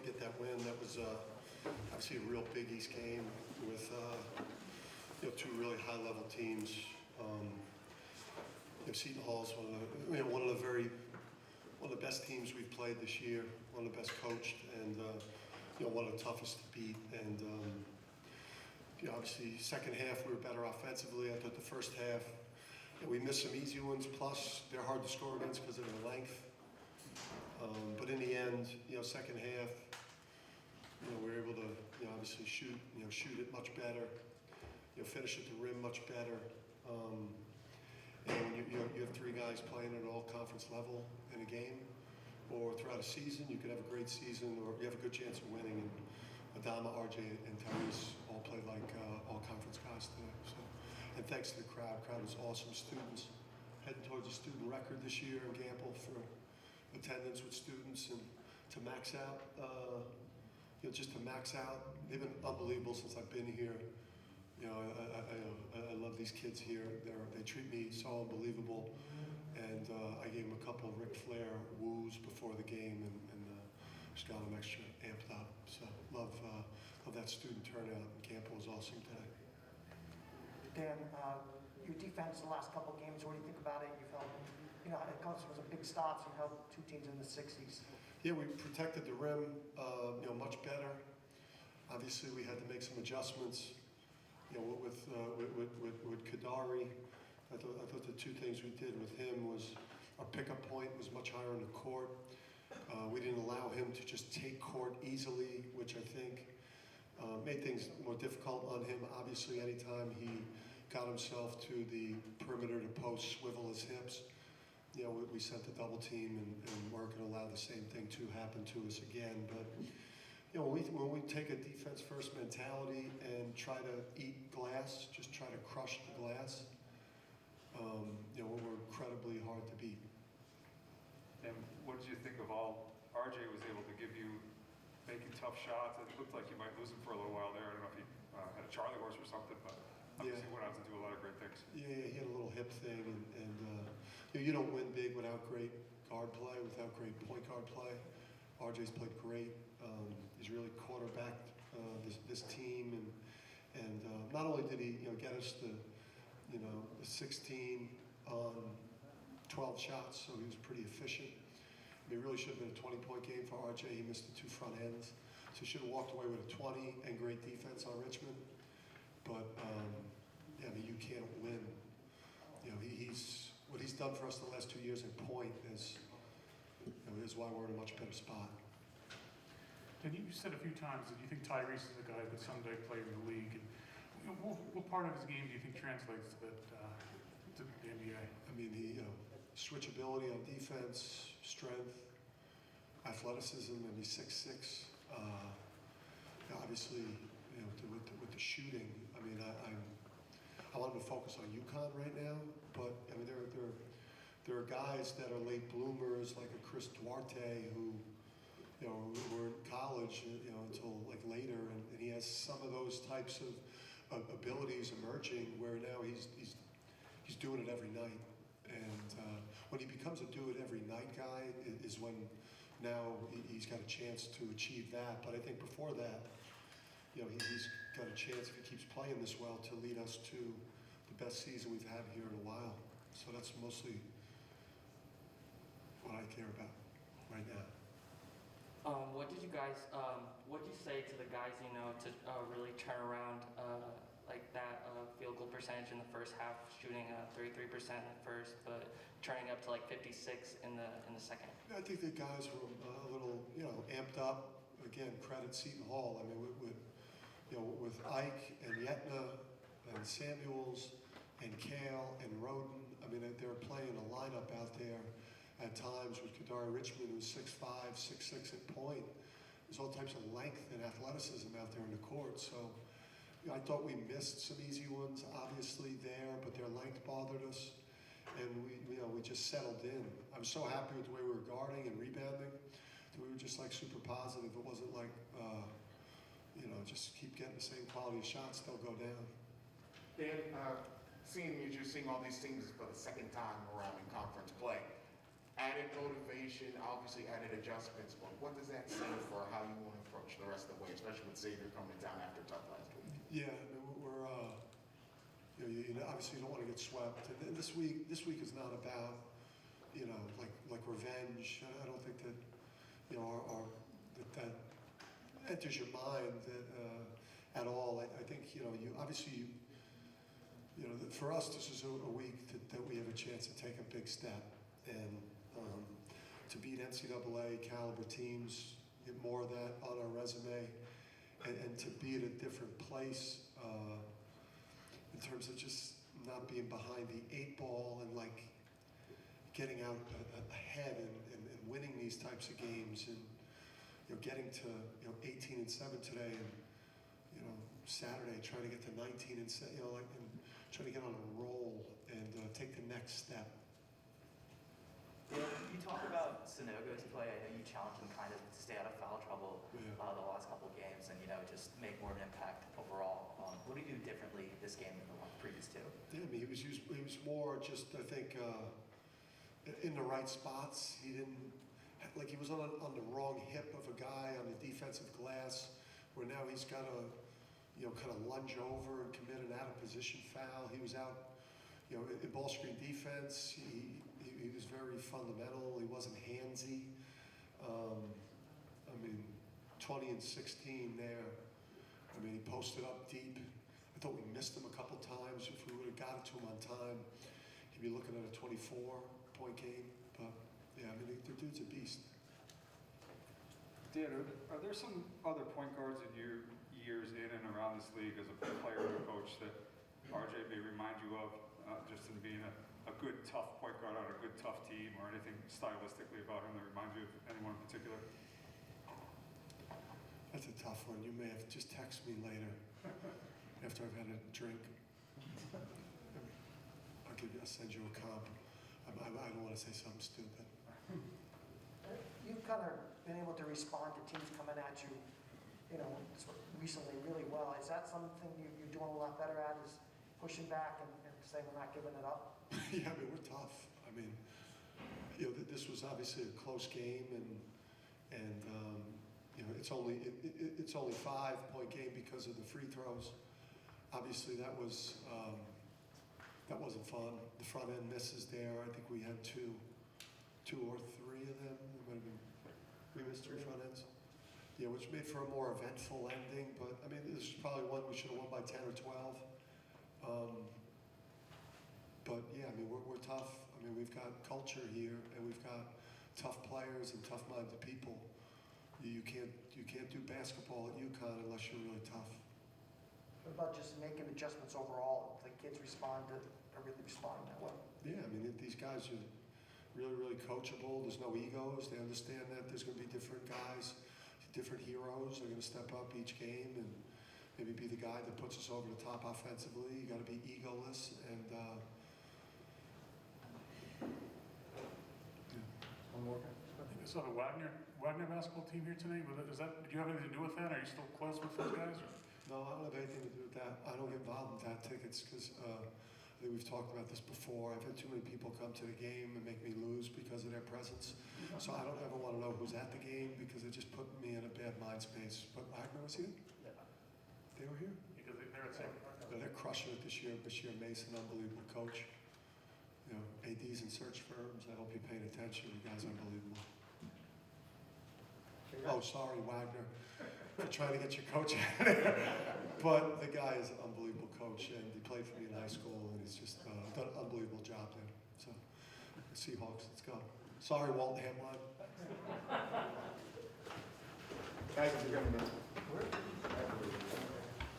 get that win. That was obviously a real Big East game with two really high-level teams. Seton Hall's one of the best teams we've played this year, one of the best coached, and one of the toughest to beat. And obviously, second half we were better offensively. I thought the first half we missed some easy ones. Plus, they're hard to score against because of their length. But in the end, second half, we were able to obviously shoot it much better, finish at the rim much better. And when you have three guys playing at an all-conference level in a game, or throughout a season, you could have a great season, or you have a good chance of winning. And Adama, RJ, and Tyrese all played like all-conference guys today. So, and thanks to the crowd. Crowd was awesome. Students heading towards a student record this year in Gamble for attendance with students, and to max out, just to max out. They've been unbelievable since I've been here. I love these kids here. They treat me so unbelievable, and I gave them a couple of Ric Flair woos before the game, and just got them extra amped up. So love that student turnout. And camp was awesome today. Dan, your defense the last couple of games, what do you think about it? You've held, it was a big stop, so you held two teams in the 60s. Yeah, we protected the rim, much better. Obviously, we had to make some adjustments. With Kadari, I thought the two things we did with him was our pickup point was much higher on the court. We didn't allow him to just take court easily, which I think made things more difficult on him. Obviously, anytime he got himself to the perimeter to post, swivel his hips, we sent the double team, and weren't going to allow the same thing to happen to us again. But when we take a defense-first mentality and try to eat glass, just try to crush the glass, we're incredibly hard to beat. And what did you think of all RJ was able to give you, making tough shots? It looked like you might lose him for a little while there. I don't know if he had a Charlie horse or something, but obviously went on to do a lot of great things. Yeah, he had a little hip thing, and you don't win big without great guard play, without great point guard play. RJ's played great. He's really quarterbacked this team, and not only did he get us the 16 on 12 shots, so he was pretty efficient. It really should have been a 20-point game for RJ. He missed the two front ends, so he should have walked away with a 20 and great defense on Richmond. But you can't win. What he's done for us the last 2 years in point is why we're in a much better spot. And you said a few times that you think Tyrese is a guy that someday play in the league. And what part of his game do you think translates to the NBA? I mean, switchability on defense, strength, athleticism. And he's 6'6". Obviously, with the shooting. I mean, I want him to focus on UConn right now, but I mean, there are guys that are late bloomers like a Chris Duarte who were in college until like later, and he has some of those types of abilities emerging where now he's doing it every night. And when he becomes a do it every night guy is when now he's got a chance to achieve that. But I think before that, he's got a chance, if he keeps playing this well, to lead us to the best season we've had here in a while. So that's mostly what I care about right now. What did you say to the guys, to really turn around like that field goal percentage in the first half, shooting 33% in the first, but turning up to like 56 in the second? I think the guys were a little, amped up. Again, credit Seton Hall. I mean, with Ike and Yetna and Samuels and Kale and Roden, I mean, they were playing a lineup out there at times with Kadari Richmond, who's 6'5", 6'6" at point. There's all types of length and athleticism out there in the court. So I thought we missed some easy ones, obviously there, but their length bothered us, and we just settled in. I'm so happy with the way we were guarding and rebounding. We were just like super positive. It wasn't like, just keep getting the same quality of shots, they'll go down. Dan, seeing all these teams for the second time around in conference play, added motivation, obviously added adjustments, but what does that say for how you want to approach the rest of the way, especially with Xavier coming down after tough last week? Yeah, I mean, you know, obviously you don't want to get swept. And this week is not about, you know, like revenge. I don't think that, you know, that enters your mind that, at all. I think, you know, for us, this is a week that we have a chance to take a big step and to beat NCAA caliber teams, get more of that on our resume, and to be at a different place in terms of just not being behind the 8 ball and like getting out ahead and winning these types of games, and you know, getting to 18-7 today, and you know, Saturday trying to get to 19-7, you know, like, and trying to get on a roll and take the next step. Yeah, you talk about Sanogo's play. I know you challenged him kind of to stay out of foul trouble the last couple of games, and you know, just make more of an impact overall. What do you do differently this game than the one previous two? Yeah, I mean, he was more just, I think, in the right spots. He didn't, like, he was on the wrong hip of a guy on the defensive glass, where now he's got to, you know, kind of lunge over and commit an out of position foul. He was out, you know, in ball screen defense. He was very fundamental. He wasn't handsy. I mean, 20 and 16 there. I mean, he posted up deep. I thought we missed him a couple times. If we would have got it to him on time, he'd be looking at a 24-point game. But yeah, I mean, the dude's a beast. Dan, are there some other point guards in your years in and around this league as a player and a coach that RJ may remind you of, just in being a good, tough point guard on a good, tough team, or anything stylistically about him that reminds you of anyone in particular? That's a tough one. You may have to just text me later after I've had a drink. I'll send you a comp. I don't want to say something stupid. You've kind of been able to respond to teams coming at you, you know, recently really well. Is that something you're doing a lot better at, is pushing back and saying we're not giving it up? Yeah, I mean, we're tough. I mean, you know, this was obviously a close game, and you know, it's only 5-point game because of the free throws. Obviously, that wasn't fun. The front end misses there. I think we had two or three of them. We missed 3 front ends. Yeah, which made for a more eventful ending. But I mean, this is probably one we should have won by 10 or 12. But yeah, I mean, we're tough. I mean, we've got culture here, and we've got tough players and tough-minded people. You can't do basketball at UConn unless you're really tough. What about just making adjustments overall? If the kids are really responding that way? Yeah, I mean, these guys are really, really coachable. There's no egos. They understand that there's going to be different guys, different heroes are going to step up each game and maybe be the guy that puts us over the top offensively. You got to be egoless and. One more. I think I saw the Wagner basketball team here tonight. Did you have anything to do with that? Are you still close with those guys? Or? No, I don't have anything to do with that. I don't get involved in that tickets because I think we've talked about this before. I've had too many people come to the game and make me lose because of their presence. So I don't ever want to know who's at the game because it just put me in a bad mind space. But Wagner was here? Yeah. They were here? Because they're at Seton. They're crushing it this year. Bashir Mason, unbelievable coach. You know, ADs and search firms. I hope you're paying attention. You guys are unbelievable. Oh, sorry, Wagner, for trying to get your coach out of there. But the guy is an unbelievable coach, and he played for me in high school, and he's just done an unbelievable job there. So, Seahawks, let's go. Sorry, Walton Hamline. Thank you for coming in.